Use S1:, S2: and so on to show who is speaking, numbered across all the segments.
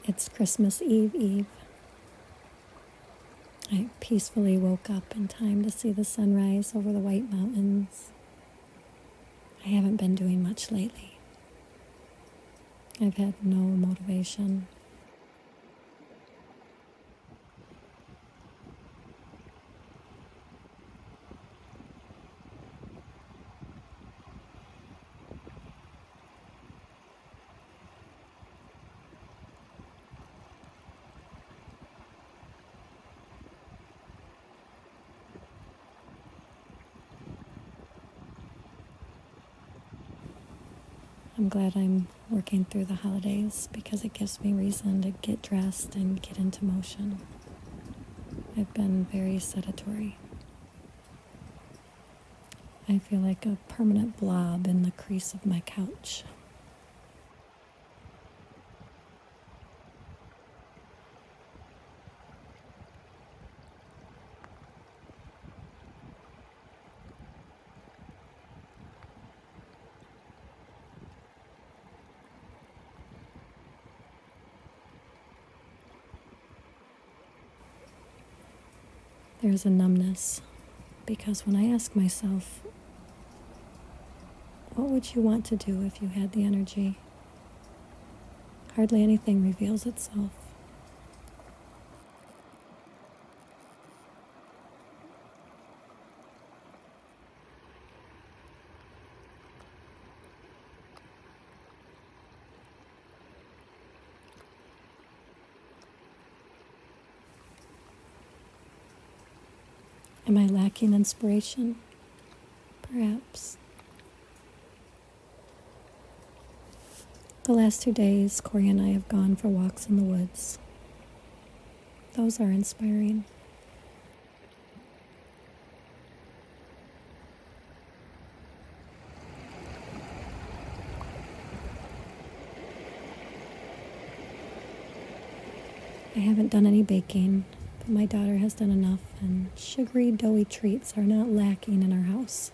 S1: It's Christmas Eve. I peacefully woke up in time to see the sunrise over the White Mountains. I haven't been doing much lately. I've had no motivation. I'm glad I'm working through the holidays because it gives me reason to get dressed and get into motion. I've been very sedentary. I feel like a permanent blob in the crease of my couch. There's a numbness because when I ask myself, what would you want to do if you had the energy? Hardly anything reveals itself. Am I lacking inspiration? Perhaps. The last 2 days, Corey and I have gone for walks in the woods. Those are inspiring. I haven't done any baking, but my daughter has done enough, and sugary, doughy treats are not lacking in our house.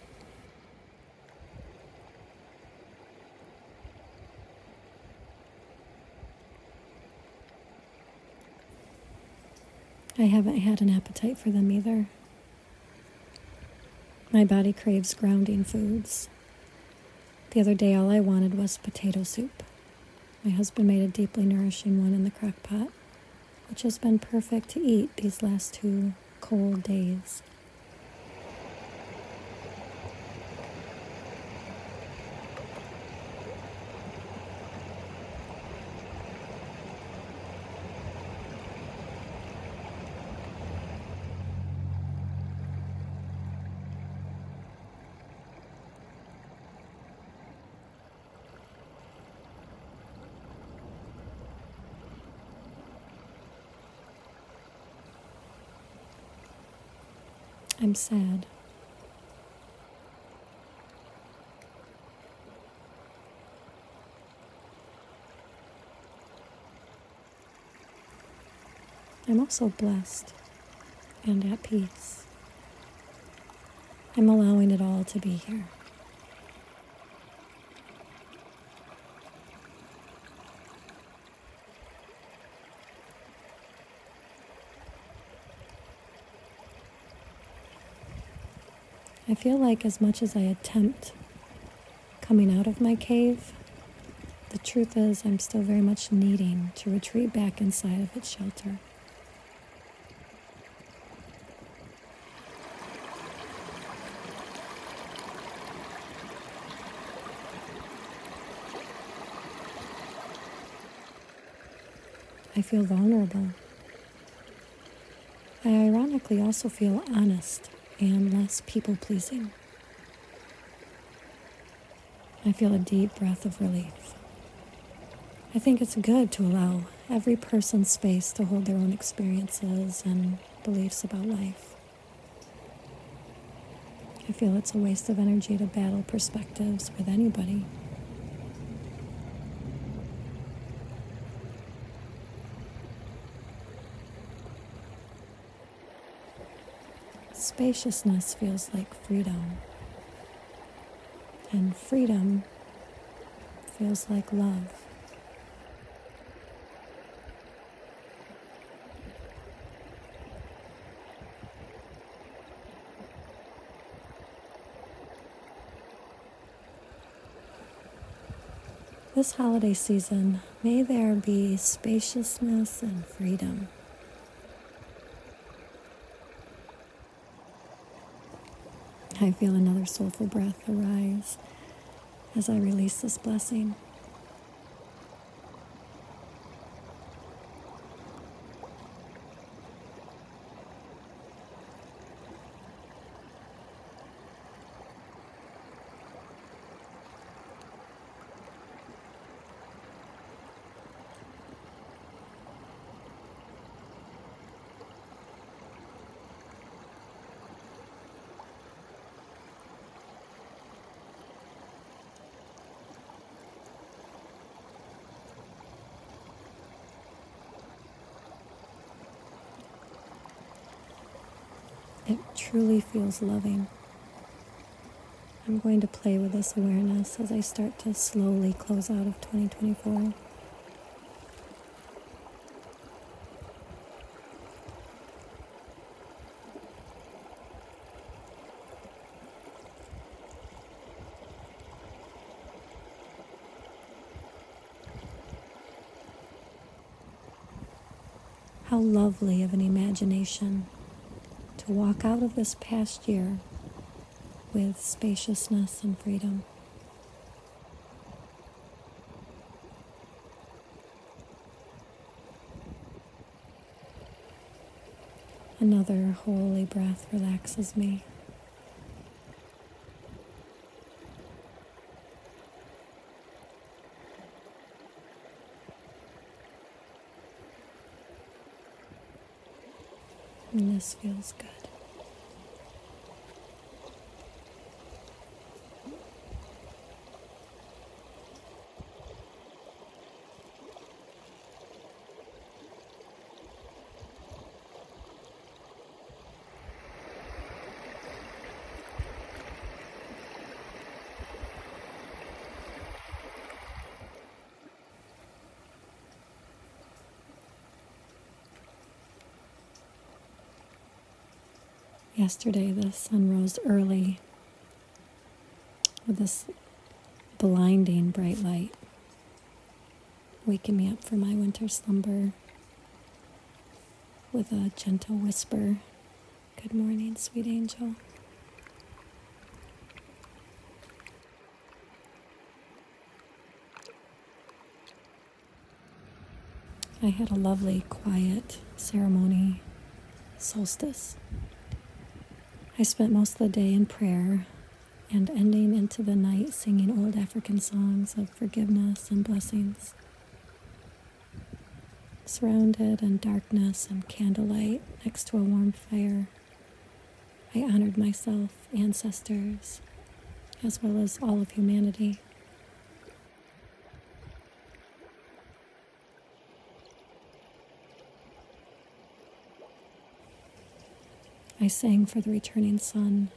S1: I haven't had an appetite for them either. My body craves grounding foods. The other day, all I wanted was potato soup. My husband made a deeply nourishing one in the crock pot, which has been perfect to eat these last 2 cold days. I'm sad. I'm also blessed and at peace. I'm allowing it all to be here. I feel like as much as I attempt coming out of my cave, the truth is I'm still very much needing to retreat back inside of its shelter. I feel vulnerable. I ironically also feel honest and less people-pleasing. I feel a deep breath of relief. I think it's good to allow every person space to hold their own experiences and beliefs about life. I feel it's a waste of energy to battle perspectives with anybody. Spaciousness feels like freedom, and freedom feels like love. This holiday season, may there be spaciousness and freedom. I feel another soulful breath arise as I release this blessing. It truly feels loving. I'm going to play with this awareness as I start to slowly close out of 2024. How lovely of an imagination to walk out of this past year with spaciousness and freedom. Another holy breath relaxes me. And this feels good. Yesterday, the sun rose early with this blinding bright light, waking me up from my winter slumber with a gentle whisper, "Good morning, sweet angel." I had a lovely, quiet ceremony, solstice. I spent most of the day in prayer and ending into the night singing old African songs of forgiveness and blessings. Surrounded in darkness and candlelight next to a warm fire, I honored myself, ancestors, as well as all of humanity. I sang for the returning sun,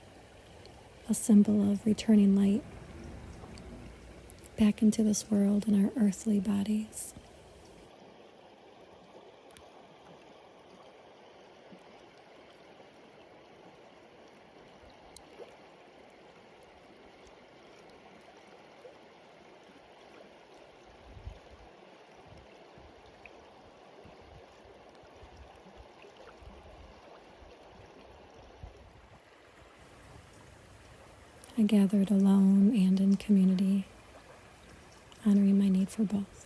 S1: a symbol of returning light back into this world and our earthly bodies. I gathered alone and in community, honoring my need for both.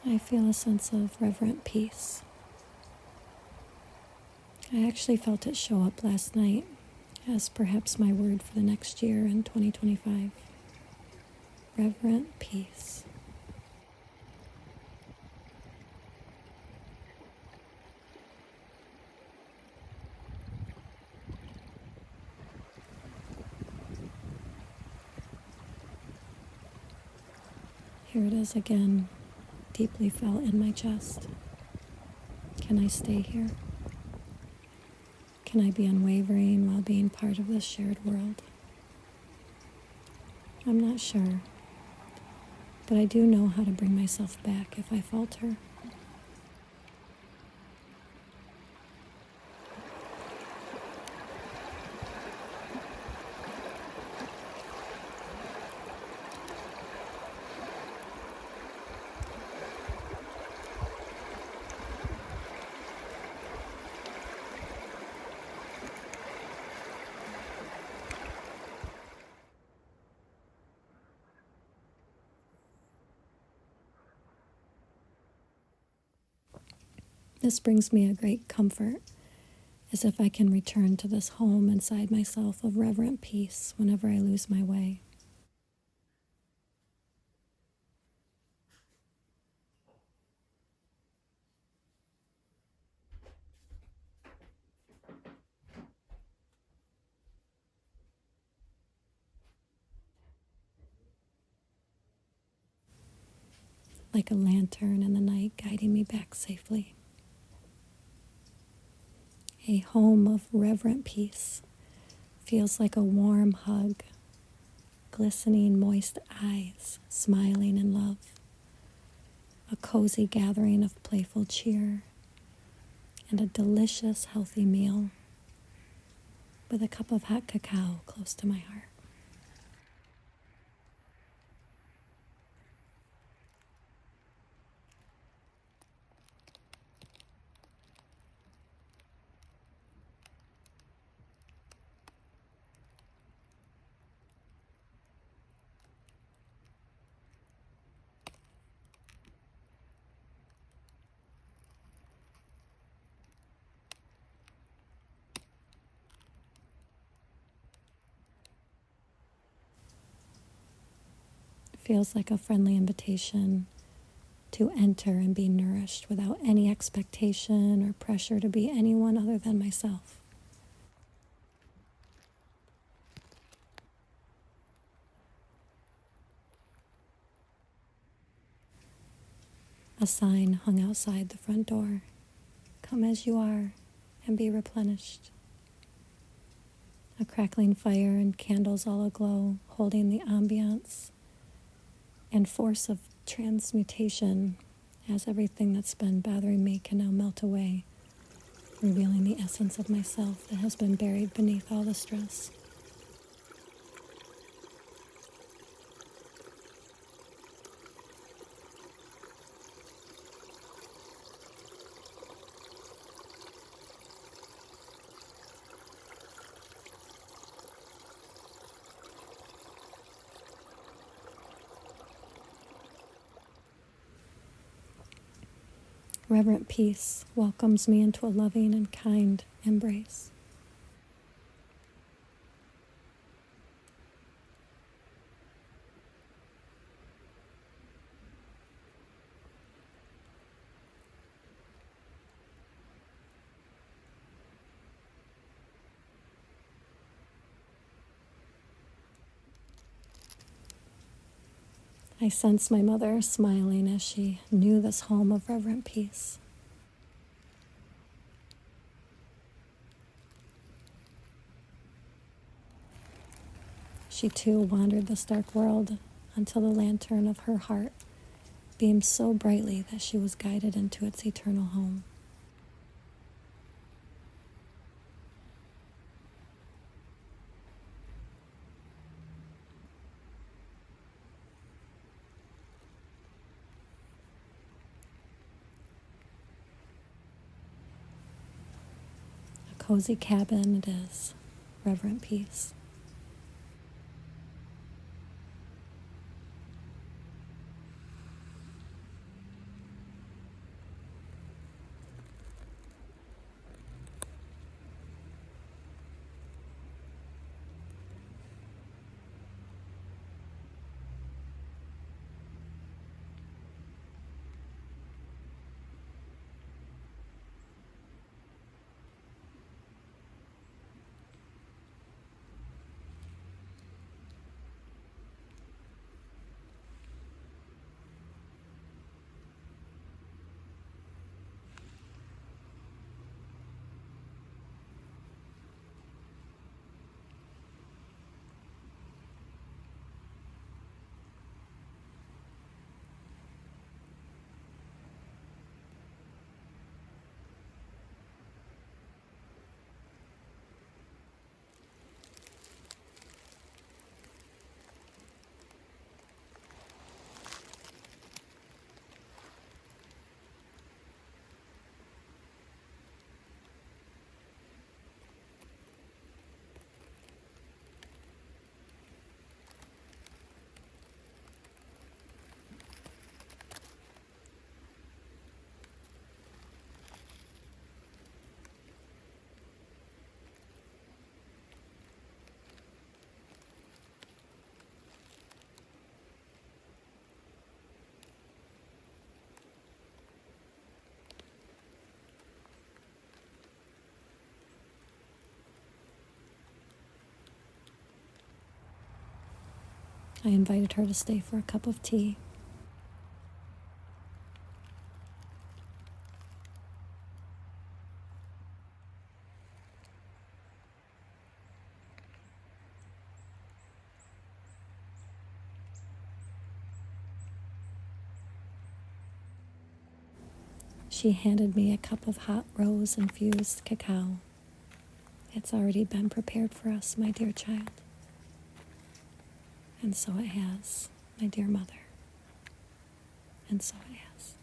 S1: I feel a sense of reverent peace. I actually felt it show up last night as perhaps my word for the next year in 2025. Reverent peace. Here it is again, deeply felt in my chest. Can I stay here? Can I be unwavering while being part of this shared world? I'm not sure, but I do know how to bring myself back if I falter. This brings me a great comfort, as if I can return to this home inside myself of reverent peace whenever I lose my way. Like a lantern in the night guiding me back safely. A home of reverent peace feels like a warm hug, glistening moist eyes smiling in love, a cozy gathering of playful cheer, and a delicious healthy meal with a cup of hot cacao close to my heart. It feels like a friendly invitation to enter and be nourished without any expectation or pressure to be anyone other than myself. A sign hung outside the front door. Come as you are and be replenished. A crackling fire and candles all aglow, holding the ambiance and force of transmutation as everything that's been bothering me can now melt away, revealing the essence of myself that has been buried beneath all the stress. Reverent peace welcomes me into a loving and kind embrace. I sense my mother smiling as she knew this home of reverent peace. She too wandered this dark world until the lantern of her heart beamed so brightly that she was guided into its eternal home. A cozy cabin it is, reverent peace. I invited her to stay for a cup of tea. She handed me a cup of hot rose-infused cacao. It's already been prepared for us, my dear child. And so it has, my dear mother. And so it has.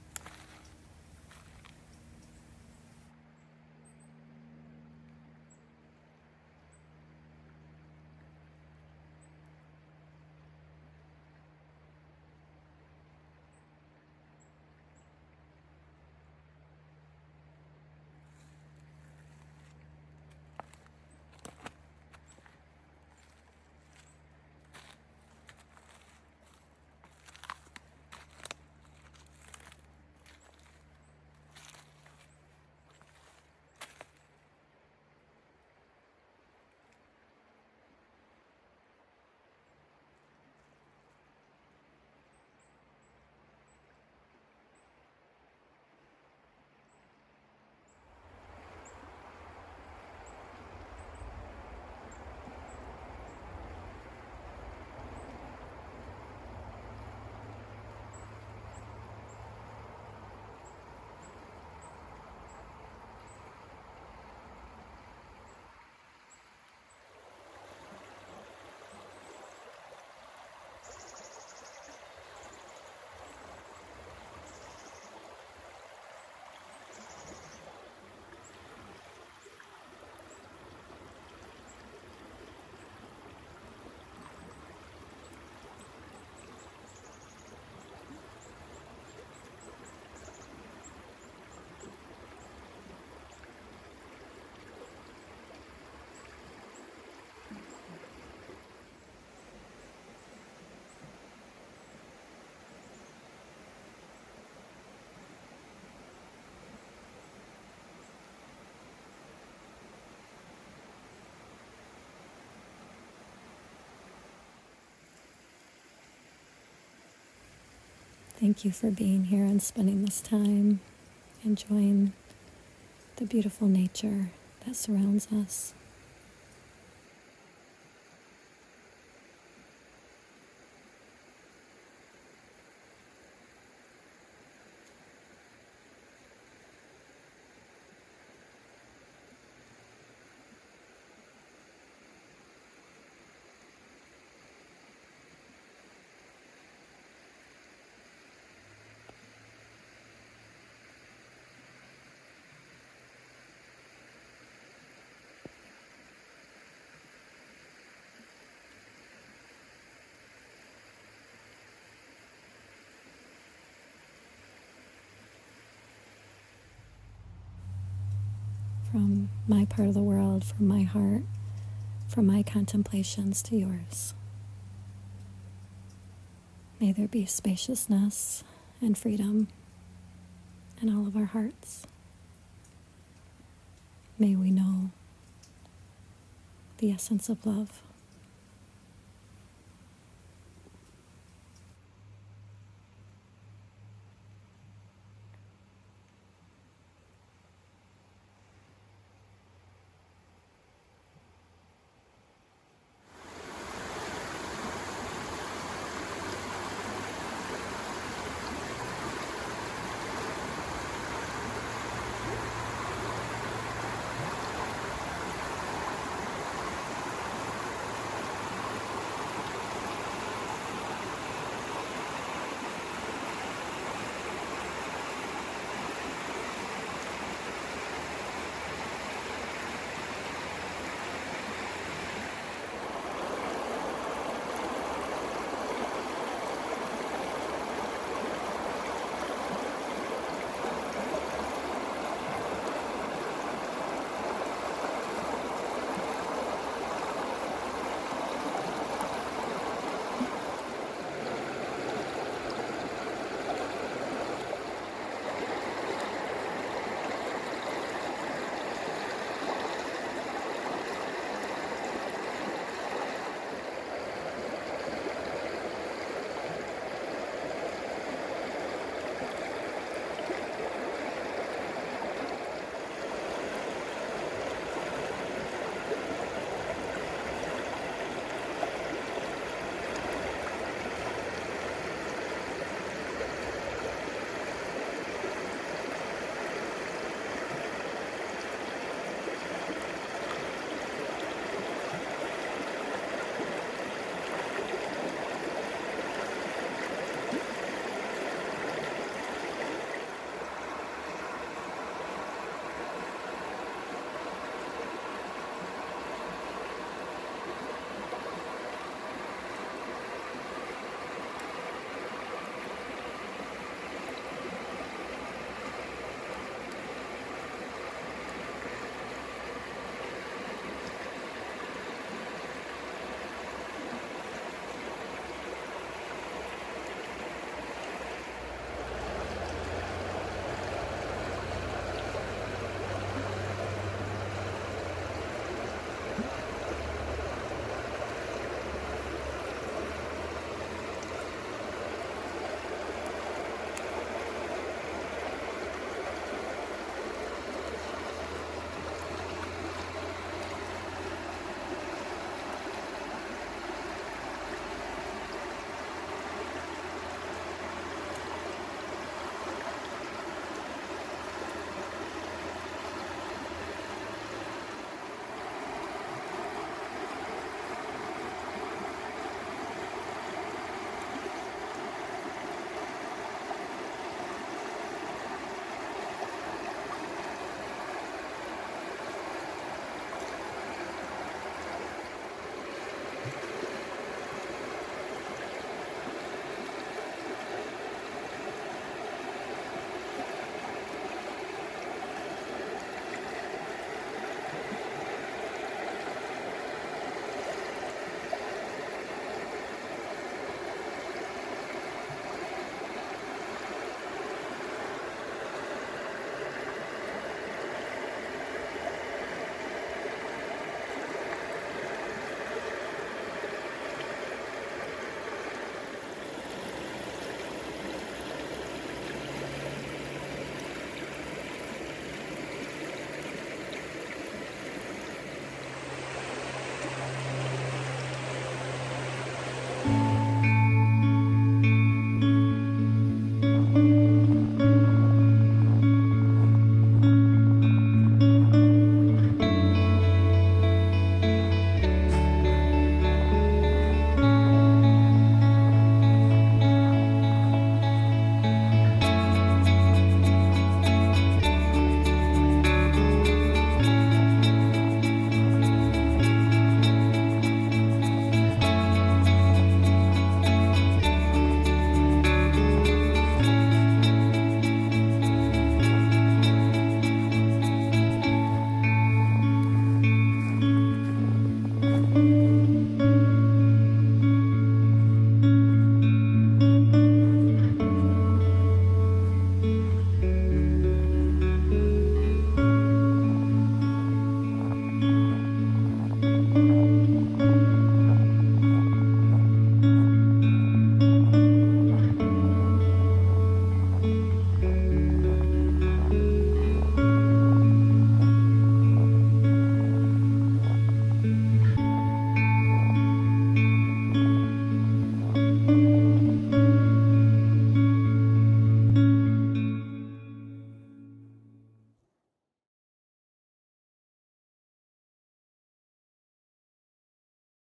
S1: Thank you for being here and spending this time enjoying the beautiful nature that surrounds us. From my part of the world, from my heart, from my contemplations to yours. May there be spaciousness and freedom in all of our hearts. May we know the essence of love.